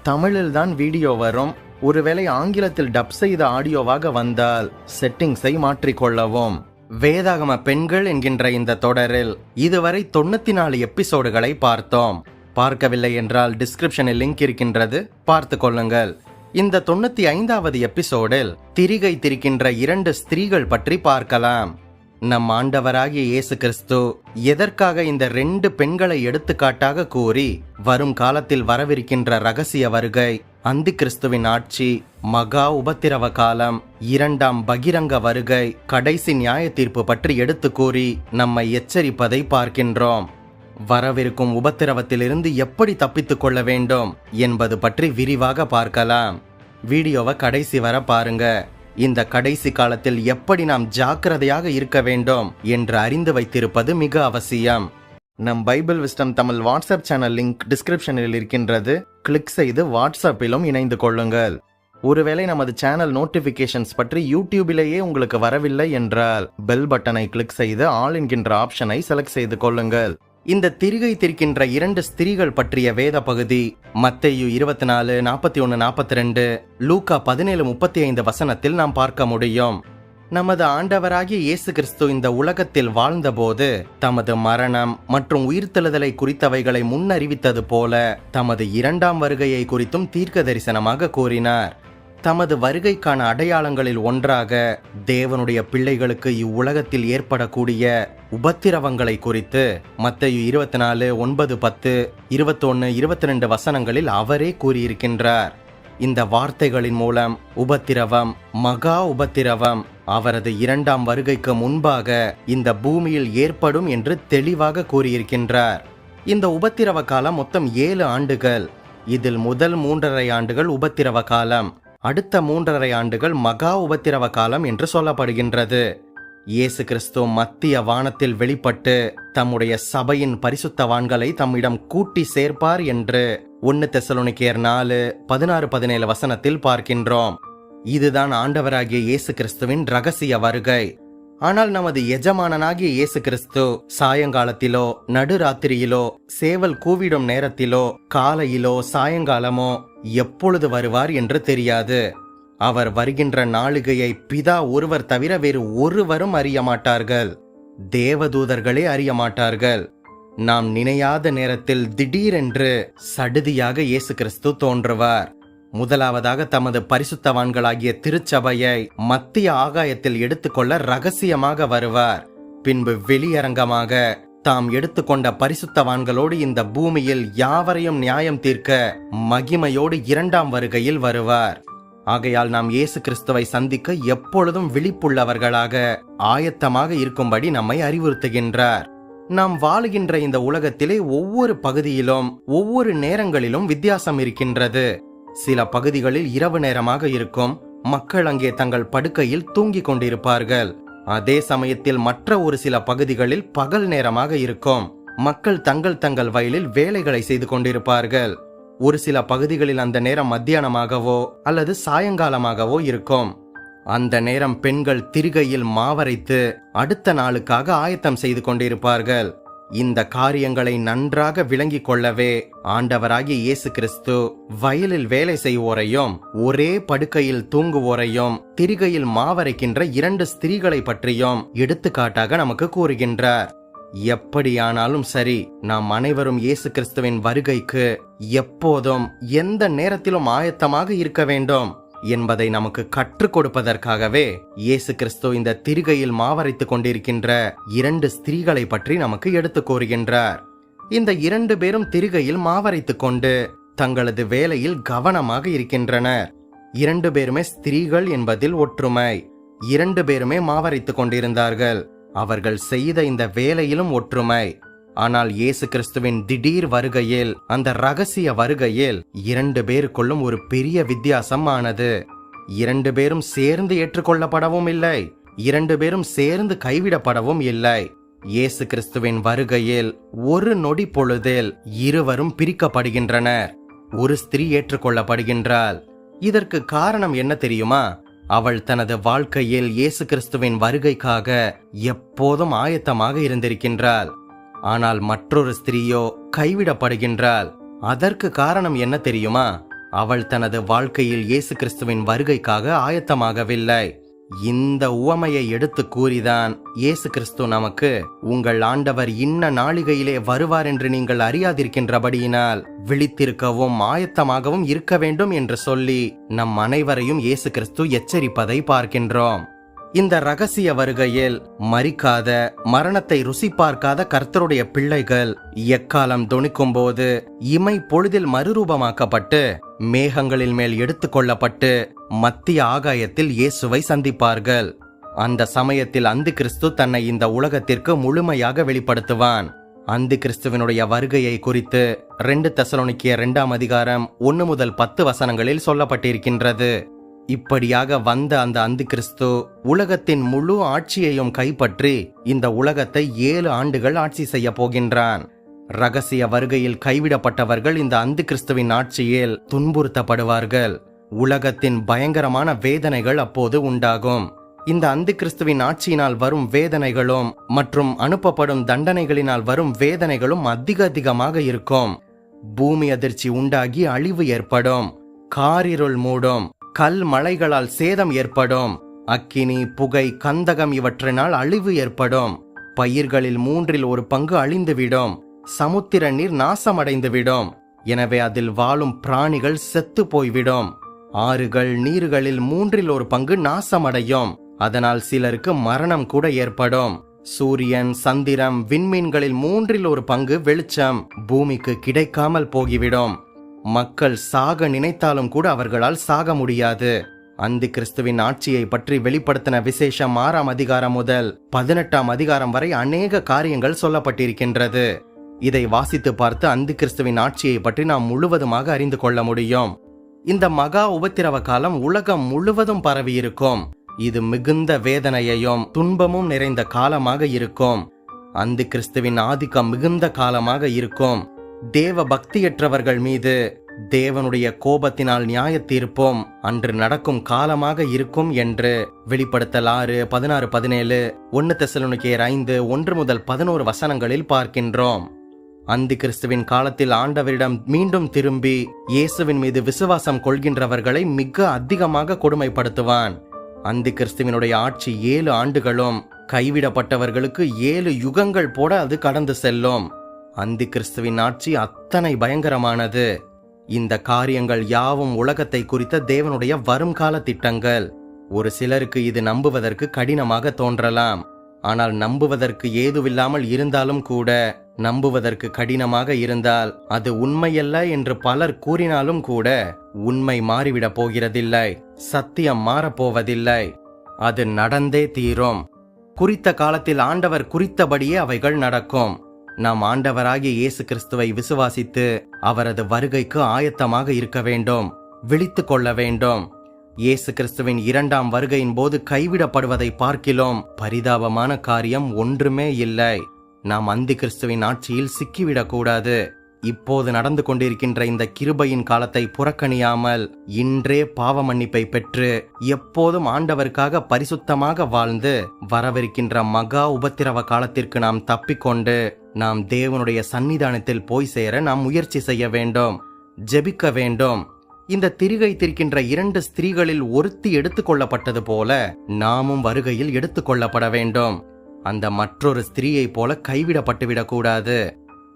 தமிழில் தான் வீடியோ வரும். ஒருவேளை ஆங்கிலத்தில் டப் செய்த ஆடியோவாக வந்தால் செட்டிங்ஸை மாற்றிக்கொள்ளவும். வேதாகம பெண்கள் என்கின்ற இந்த தொடரில் இதுவரை 94 எபிசோடுகளை பார்த்தோம். பார்க்கவில்லை என்றால் டிஸ்கிரிப்ஷனில் லிங்க் இருக்கின்றது, பார்த்து கொள்ளுங்கள். இந்த 95வது எபிசோடில் திரிகை திரிக்கின்ற 2 ஸ்திரீகள் பற்றி பார்க்கலாம். நம் ஆண்டவராகிய இயேசு கிறிஸ்து எதற்காக இந்த 2 பெண்களை எடுத்துக்காட்டாக கூறி வரும் காலத்தில் வரவிருக்கின்ற ரகசிய வருகை, அந்தி கிறிஸ்துவின் ஆட்சி, மகா உபத்திரவ காலம், 2ஆம் பகிரங்க வருகை, கடைசி நியாய தீர்ப்பு பற்றி எடுத்து கூறி நம்மை எச்சரிப்பதை பார்க்கின்றோம். வரவிருக்கும் உபத்திரவத்திலிருந்து எப்படி தப்பித்துக் கொள்ள வேண்டும் என்பது பற்றி விரிவாக பார்க்கலாம். வீடியோவை கடைசி வர பாருங்க. இந்த கடைசி காலத்தில் எப்படி நாம் ஜாக்கிரதையாக இருக்க வேண்டும் என்று அறிந்து வைத்திருப்பது மிக அவசியம். நம் Bible wisdom Tamil WhatsApp channel link டிஸ்கிரிப்ஷனில் இருக்கின்றது. கிளிக் செய்து வாட்ஸ்அப்பிலும் இணைந்து கொள்ளுங்கள். ஒருவேளை நமது சேனல் நோட்டிபிகேஷன்ஸ் பற்றி யூடியூபிலேயே உங்களுக்கு வரவில்லை என்றால் பெல் பட்டனை கிளிக் செய்து ஆல் என்கின்ற ஆப்ஷனை செலக்ட் செய்து கொள்ளுங்கள். இந்த திரிகை திரிக்கின்ற 2 ஸ்திரீகள் பற்றிய வேத பகுதி மத்தேயு 24, 41, 42, லூக்கா 17, 35 வசனத்தில் நாம் பார்க்க முடியும். நமது ஆண்டவராகிய இயேசு கிறிஸ்து இந்த உலகத்தில் வாழ்ந்தபோது தமது மரணம் மற்றும் உயிர்த்தெழுதலை குறித்தவைகளை முன்னறிவித்தது போல தமது 2ஆம் வருகையை குறித்தும் தீர்க்க தரிசனமாக கூறினார். தமது வருகைக்கான அடையாளங்களில் ஒன்றாக தேவனுடைய பிள்ளைகளுக்கு இவ்வுலகத்தில் ஏற்படக்கூடிய உபத்திரவங்களை குறித்து மத்தேயு 24, 9, 10, 21, 22 வசனங்களில் அவரே கூறியிருக்கின்றார். இந்த வார்த்தைகளின் மூலம் உபத்திரவம், மகா உபத்திரவம் அவரது 2ஆம் வருகைக்கு முன்பாக இந்த பூமியில் ஏற்படும் என்று தெளிவாக கூறியிருக்கின்றார். இந்த உபத்திரவ காலம் மொத்தம் 7 ஆண்டுகள். இதில் முதல் 3.5 ஆண்டுகள் உபத்திரவ காலம், அடுத்த 3.5 ஆண்டுகள் மகா உபத்திரவ காலம் என்று சொல்லப்படுகின்றது. இயேசு கிறிஸ்து மத்திய வானத்தில் வெளிப்பட்டு தம்முடைய சபையின் பரிசுத்தவான்களை தம்மிடம் கூட்டி சேர்ப்பார் என்று 1 தெசலோனிக்கேயர் 4, 16, 17 வசனத்தில் பார்க்கின்றோம். இதுதான் ஆண்டவராகிய இயேசு கிறிஸ்துவின் ரகசிய வருகை. ஆனால் நமது எஜமானனாகிய இயேசு கிறிஸ்து சாயங்காலத்திலோ, நடுராத்திரியிலோ, சேவல் கூவிடும் நேரத்திலோ, காலையிலோ, சாயங்காலமோ எப்பொழுது வருவார் என்று தெரியாது. அவர் வருகின்ற நாளிகையை பிதா ஒருவர் தவிர வேறு ஒருவரும் அறிய மாட்டார்கள். தேவதூதர்களே அறிய மாட்டார்கள். நாம் நினையாத நேரத்தில் திடீரென்று சடுதியாக இயேசு கிறிஸ்து தோன்றுவார். முதலாவதாக தமது பரிசுத்தவான்களாகிய திருச்சபையை மத்திய ஆகாயத்தில் எடுத்துக்கொள்ள ரகசியமாக வருவார். பின்பு வெளியரங்கமாக தாம் எடுத்துக்கொண்ட பரிசுத்தவான்களோடு இந்த பூமியில் யாவரையும் நியாயம் தீர்க்க மகிமையோடு 2ஆம் வருகையில் வருவார். ஆகையால் நாம் இயேசு கிறிஸ்துவை சந்திக்க எப்பொழுதும் விழிப்புள்ளவர்களாக ஆயத்தமாக இருக்கும்படி நம்மை அறிவுறுத்துகின்றார். நாம் வாழுகின்ற இந்த உலகத்திலே ஒவ்வொரு பகுதியிலும் ஒவ்வொரு நேரங்களிலும் வித்தியாசம் இருக்கின்றது. சில பகுதிகளில் இரவு நேரமாக இருக்கும். மக்கள் அங்கே தங்கள் படுக்கையில் தூங்கிக் கொண்டிருப்பார்கள். அதே சமயத்தில் மற்ற ஒரு சில பகுதிகளில் பகல் நேரமாக இருக்கும். மக்கள் தங்கள் வயலில் வேலைகளை செய்து கொண்டிருப்பார்கள். ஒரு சில பகுதிகளில் அந்த நேரம் மத்தியானமாகவோ அல்லது சாயங்காலமாகவோ இருக்கும். அந்த நேரம் பெண்கள் திரிகையில் மாவரைத்து அடுத்த நாளுக்காக ஆயத்தம் செய்து கொண்டிருப்பார்கள். இந்த காரியங்களை நன்றாக விளங்கிக் கொள்ளவே ஆண்டவராகிய இயேசு கிறிஸ்து வயலில் வேலை செய்வோரையும் ஒரே படுக்கையில் தூங்குவோரையும் திரிகையில் மாவரைக்கின்ற 2 ஸ்திரீகளை பற்றியும் எடுத்துக்காட்டாக நமக்கு கூறுகின்றார். எப்படியானாலும் சரி, நாம் அனைவரும் இயேசு கிறிஸ்துவின் வருகைக்கு எப்போதும் எந்த நேரத்திலும் ஆயத்தமாக இருக்க வேண்டும் என்பதை நமக்கு கற்றுக் கொடுப்பதற்காகவே இயேசு கிறிஸ்து இந்த திரிகையில் மாவரைத்துக் கொண்டிருக்கின்ற 2 ஸ்திரீகளை பற்றி நமக்கு எடுத்து கூறுகின்றார். இந்த 2 பேரும் திரிகையில் மாவரைத்துக் கொண்டு தங்களது வேலையில் கவனமாக இருக்கின்றனர். 2 பேருமே ஸ்திரீகள் என்பதில் ஒற்றுமை. 2 பேருமே மாவரைத்துக் கொண்டிருந்தார்கள். அவர்கள் செய்த இந்த வேலையிலும் ஒற்றுமை. ஆனால் இயேசு கிறிஸ்துவின் திடீர் வருகையில், அந்த ரகசிய வருகையில் 2 பேருக்குள்ளும் ஒரு பெரிய வித்தியாசம் ஆனது. 2 பேரும் சேர்ந்து ஏற்றுக்கொள்ளப்படவும் இல்லை, 2 பேரும் சேர்ந்து கைவிடப்படவும் இல்லை. இயேசு கிறிஸ்துவின் வருகையில் ஒரு நொடி பொழுதில் இருவரும் பிரிக்கப்படுகின்றனர். ஒரு ஸ்திரீ ஏற்றுக்கொள்ளப்படுகின்றாள். இதற்கு காரணம் என்ன தெரியுமா? அவள் தனது வாழ்க்கையில் இயேசு கிறிஸ்துவின் வருகைக்காக எப்போதும் ஆயத்தமாக இருந்திருக்கின்றாள். ஆனால் மற்றொரு ஸ்திரீயோ கைவிடப்படுகின்றாள். அதற்கு காரணம் என்ன தெரியுமா? அவள் தனது வாழ்க்கையில் இயேசு கிறிஸ்துவின் வருகைக்காக ஆயத்தமாகவில்லை. இந்த உவமையை எடுத்து கூறிதான் இயேசு கிறிஸ்து நமக்கு, உங்கள் ஆண்டவர் இன்ன நாளிகையிலே வருவார் என்று நீங்கள் அறியாதிருக்கின்றபடியினால் விழித்திருக்கவும் ஆயத்தமாகவும் இருக்க வேண்டும் என்று சொல்லி நம் அனைவரையும் இயேசு கிறிஸ்து எச்சரிப்பதை பார்க்கின்றோம். இந்த ரகசிய வருகையில் மரிக்காத, மரணத்தை ருசி பார்க்காத கர்த்தருடைய பிள்ளைகள் எக்காலம் தொனிக்கும் போது இமை பொழுதில் மறுரூபமாக்கப்பட்டு மேகங்களில் மேல் எடுத்துக் கொள்ளப்பட்டு மத்திய ஆகாயத்தில் இயேசுவை சந்திப்பார்கள். அந்த சமயத்தில் அந்தி கிறிஸ்து தன்னை இந்த உலகத்திற்கு முழுமையாக வெளிப்படுத்துவான். அந்தி கிறிஸ்துவினுடைய வருகையை குறித்து 2 தெசலோனிக்கேயர் 2ஆம் அதிகாரம் 1 முதல் 10 வசனங்களில் சொல்லப்பட்டிருக்கின்றது. இப்படியாக வந்த அந்த அந்தி கிறிஸ்து உலகத்தின் முழு ஆட்சியையும் கைப்பற்றி இந்த உலகத்தை 7 ஆண்டுகள் ஆட்சி செய்ய போகின்றான். ரகசிய வருகையில் கைவிடப்பட்டவர்கள் இந்த அந்தி கிறிஸ்துவின் ஆட்சியில் துன்புறுத்தப்படுவார்கள். உலகத்தின் பயங்கரமான வேதனைகள் அப்போது உண்டாகும். இந்த அந்தி கிறிஸ்துவின் ஆட்சியினால் வரும் வேதனைகளும் மற்றும் அனுப்பப்படும் தண்டனைகளினால் வரும் வேதனைகளும் அதிகமாக இருக்கும். பூமி அதிர்ச்சி உண்டாகி அழிவு ஏற்படும். காரிருள் மூடும். கல் மலைகளால் சேதம் ஏற்படும். அக்கினி, புகை, கந்தகம் இவற்றினால் அழிவு ஏற்படும். பயிர்களில் 1/3 பங்கு அழிந்துவிடும். சமுத்திர நீர் நாசமடைந்துவிடும். எனவே அதில் வாழும் பிராணிகள் செத்து போய்விடும். ஆறுகள், நீர்களில் 1/3 பங்கு நாசமடையும். அதனால் சிலருக்கு மரணம் கூட ஏற்படும். சூரியன், சந்திரம், விண்மீன்களில் 1/3 பங்கு வெளிச்சம் பூமிக்கு கிடைக்காமல் போகிவிடும். மக்கள் சாக நினைத்தாலும் கூட அவர்களால் சாக முடியாது. அந்தி கிறிஸ்துவின் ஆட்சியை பற்றி வெளிப்படுத்தின விசேஷம் 6ஆம் அதிகாரம் முதல் 18ஆம் அதிகாரம் வரை அநேக காரியங்கள் சொல்லப்பட்டிருக்கின்றது. இதை வாசித்து பார்த்து அந்தி கிறிஸ்துவின் ஆட்சியை பற்றி நாம் முழுவதுமாக அறிந்து கொள்ள முடியும். இந்த மகா உபத்திரவ காலம் உலகம் முழுவதும் பரவி இருக்கும். இது மிகுந்த வேதனையையும் துன்பமும் நிறைந்த காலமாக இருக்கும். அந்தி கிறிஸ்துவின் ஆதிக்கம் மிகுந்த காலமாக இருக்கும். தேவ பக்தியற்றவர்கள் மீது தேவனுடைய கோபத்தினால் நியாய தீர்ப்பும் அன்று நடக்கும் காலமாக இருக்கும் என்று வெளிப்படுத்தல் 6, 16, 17, 1 தெசலோனிக்கேயர் 5, 1 முதல் 11 வசனங்களில் பார்க்கின்றோம். அந்தி கிறிஸ்துவின் காலத்தில் ஆண்டவரிடம் மீண்டும் திரும்பி இயேசுவின் மீது விசுவாசம் கொள்கின்றவர்களை மிக அதிகமாக கொடுமைப்படுத்துவான். அந்தி கிறிஸ்துவினுடைய ஆட்சி 7 ஆண்டுகளும் கைவிடப்பட்டவர்களுக்கு 7 யுகங்கள் போட அது கடந்து செல்லும். அந்தி கிறிஸ்துவின் ஆட்சி அத்தனை பயங்கரமானது. இந்த காரியங்கள் யாவும் உலகத்தை குறித்த தேவனுடைய வருங்கால திட்டங்கள். ஒரு சிலருக்கு இது நம்புவதற்கு கடினமாக தோன்றலாம். ஆனால் நம்புவதற்கு ஏதுவில்லாமல் இருந்தாலும் கூட, நம்புவதற்கு கடினமாக இருந்தால் அது உண்மையல்ல என்று பலர் கூறினாலும் கூட உண்மை மாறிவிடப் போகிறதில்லை. சத்தியம் மாறப்போவதில்லை. அது நடந்தே தீரும். குறித்த காலத்தில் ஆண்டவர் குறித்தபடியே அவைகள் நடக்கும். நாம் ஆண்டவராகிய இயேசு கிறிஸ்துவை விசுவாசித்து அவரது வருகைக்கு ஆயத்தமாக இருக்க வேண்டும். விழித்து கொள்ள வேண்டும். இயேசு கிறிஸ்துவின் 2ஆம் வருகையின் போது கைவிடப்படுவதை பார்க்கிலும் பரிதாபமான காரியம் ஒன்றுமே இல்லை. நாம் அந்தி கிறிஸ்துவின் ஆட்சியில் சிக்கிவிடக்கூடாது. இப்போது நடந்து கொண்டிருக்கின்ற இந்த கிருபையின் காலத்தை புறக்கணியாமல் இன்றே பாவ மன்னிப்பை பெற்று எப்போதும் ஆண்டவருக்காக பரிசுத்தமாக வாழ்ந்து வரவிருக்கின்ற மகா உபத்திரவ காலத்திற்கு நாம் தப்பிக்கொண்டு நாம் தேவனுடைய சன்னிதானத்தில் போய் சேர நாம் முயற்சி செய்ய வேண்டும். ஜெபிக்க வேண்டும். இந்த திரிகை திரிக்கின்ற 2 ஸ்திரீகளில் ஒருத்தி எடுத்துக்கொள்ளப்பட்டது போல நாமும் வருகையில் எடுத்துக்கொள்ளப்பட வேண்டும். அந்த மற்றொரு ஸ்திரீயை போல கைவிடப்பட்டுவிடக்கூடாது.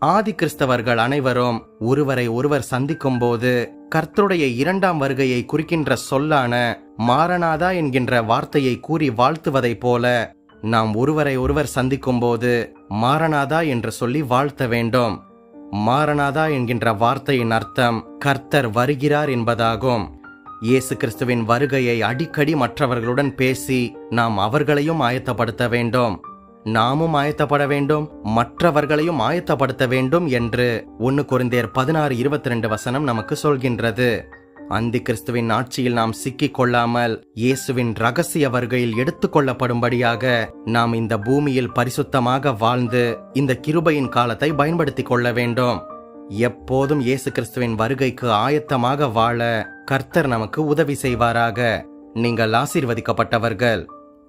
ஆதி கிறிஸ்தவர்கள் அனைவரும் ஒருவரை ஒருவர் சந்திக்கும் போது கர்த்தருடைய 2ஆம் வருகையை குறிக்கின்ற சொல்லான மாரநாதா என்கின்ற வார்த்தையை கூறி வாழ்த்துவதைப் போல நாம் ஒருவரை ஒருவர் சந்திக்கும் போது மாரநாதா என்று சொல்லி வாழ்த்த வேண்டும். மாரநாதா என்கின்ற வார்த்தையின் அர்த்தம் கர்த்தர் வருகிறார் என்பதாகும். இயேசு கிறிஸ்துவின் வருகையை அடிக்கடி மற்றவர்களுடன் பேசி நாம் அவர்களையும் ஆயத்தப்படுத்த வேண்டும். நாமும் ஆயத்தப்பட வேண்டும், மற்றவர்களையும் ஆயத்தப்படுத்த வேண்டும் என்று 1 கொரிந்தியர் 16:22 வசனம் நமக்கு சொல்கின்றது. அந்தி கிறிஸ்துவின் ஆட்சியில் நாம் சிக்கிக் கொள்ளாமல் இயேசுவின் ரகசிய வருகையில் எடுத்துக்கொள்ளப்படும்படியாக நாம் இந்த பூமியில் பரிசுத்தமாக வாழ்ந்து இந்த கிருபையின் காலத்தை பயன்படுத்திக் கொள்ள வேண்டும். எப்போதும் இயேசு கிறிஸ்துவின் வருகைக்கு ஆயத்தமாக வாழ கர்த்தர் நமக்கு உதவி செய்வாராக. நீங்கள் ஆசீர்வதிக்கப்பட்டவர்கள்.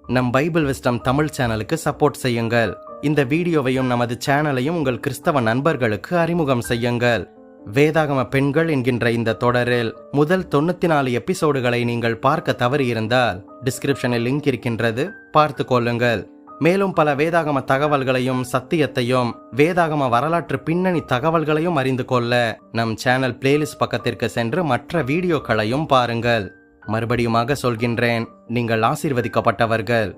நம் பைபிள் விஸ்டம் தமிழ் சேனலுக்கு சப்போர்ட் செய்யுங்கள். இந்த வீடியோவையும் நமது சேனலையும் உங்கள் கிறிஸ்தவ நண்பர்களுக்கு அறிமுகம் செய்யுங்கள். வேதாகம பெண்கள் என்கின்ற இந்த தொடரில் முதல் 94 எபிசோடுகளை நீங்கள் பார்க்க தவறியிருந்தால் டிஸ்கிரிப்ஷனில் லிங்க் இருக்கின்றது, பார்த்து கொள்ளுங்கள். மேலும் பல வேதாகம தகவல்களையும் சத்தியத்தையும் வேதாகம வரலாற்று பின்னணி தகவல்களையும் அறிந்து கொள்ள நம் சேனல் பிளேலிஸ்ட் பக்கத்திற்கு சென்று மற்ற வீடியோக்களையும் பாருங்கள். மறுபடியுமாக சொல்கின்றேன், நீங்கள் ஆசீர்வதிக்கப்பட்டவர்கள்.